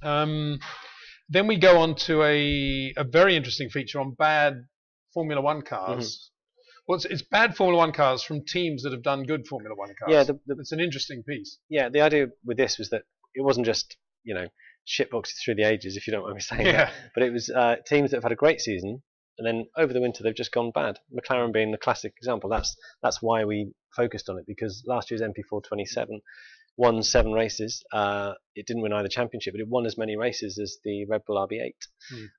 Then we go on to a very interesting feature on bad Formula One cars. Well, it's bad Formula One cars from teams that have done good Formula One cars. Yeah, it's an interesting piece. Yeah, the idea with this was that it wasn't just, you know, shitboxes through the ages, if you don't mind me saying that, but it was teams that have had a great season, and then over the winter they've just gone bad. McLaren being the classic example. That's why we focused on it, because last year's MP427 won 7 races. It didn't win either championship, but it won as many races as the Red Bull RB8.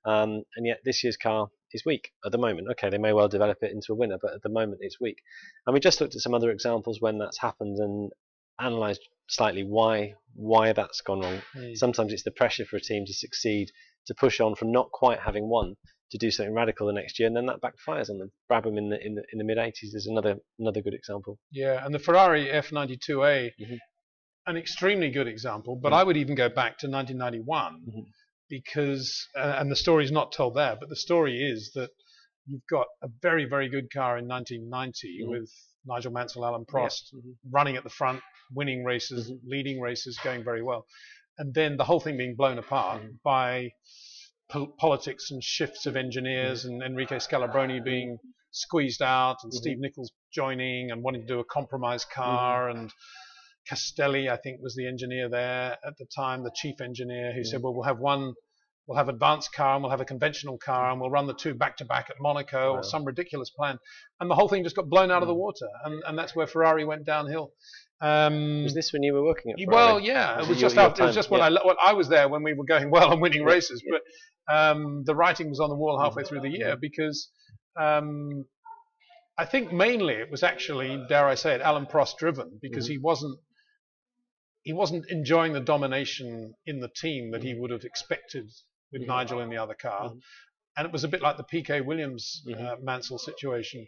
And yet this year's car is weak at the moment. Okay, they may well develop it into a winner, but at the moment it's weak. And we just looked at some other examples when that's happened and analysed slightly why that's gone wrong. Sometimes it's the pressure for a team to succeed, to push on from not quite having won, to do something radical the next year, and then that backfires on them. Brabham in the mid 80s is another good example. Yeah, and the Ferrari F92A, an extremely good example. But I would even go back to 1991 because, and the story's not told there, but the story is that you've got a very, very good car in 1990 with Nigel Mansell, Alan Prost running at the front, winning races, leading races, going very well, and then the whole thing being blown apart by politics and shifts of engineers and Enrique Scalabroni being squeezed out and Steve Nichols joining and wanting to do a compromise car, and Castelli, I think, was the engineer there at the time, the chief engineer, who said, well, we'll have advanced car and we'll have a conventional car and we'll run the two back to back at Monaco, or some ridiculous plan, and the whole thing just got blown out of the water, and that's where Ferrari went downhill. Was this when you were working at Ferrari? Well, yeah, it was just after. It was just when I was there when we were going well and winning races, but the writing was on the wall halfway through the year, because I think mainly it was actually, dare I say it, Alan Prost driven, because he wasn't enjoying the domination in the team that he would have expected with Nigel in the other car. And it was a bit like the PK Williams Mansell situation.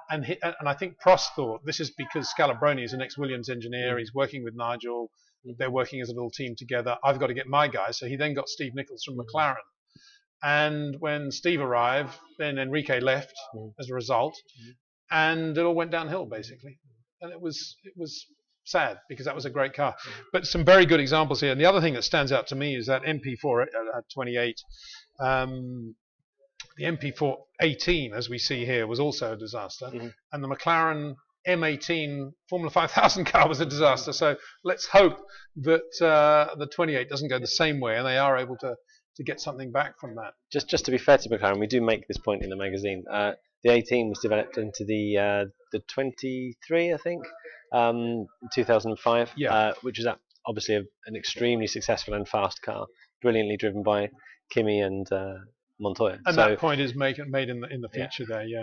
And I think Prost thought, this is because Scalabroni is an ex-Williams engineer, he's working with Nigel, they're working as a little team together, I've got to get my guy. So he then got Steve Nichols from McLaren. And when Steve arrived, then Enrique left as a result, and it all went downhill, basically. And it was sad, because that was a great car. But some very good examples here. And the other thing that stands out to me is that MP4 28, the MP4 18, as we see here, was also a disaster. And the McLaren M18 Formula 5000 car was a disaster. So let's hope that the 28 doesn't go the same way, and they are able to get something back from that. Just to be fair to McLaren, we do make this point in the magazine. The 18 was developed into the 23, I think, 2005, which was obviously an extremely successful and fast car, brilliantly driven by Kimi and Montoya. And that point is made in the feature there, yeah.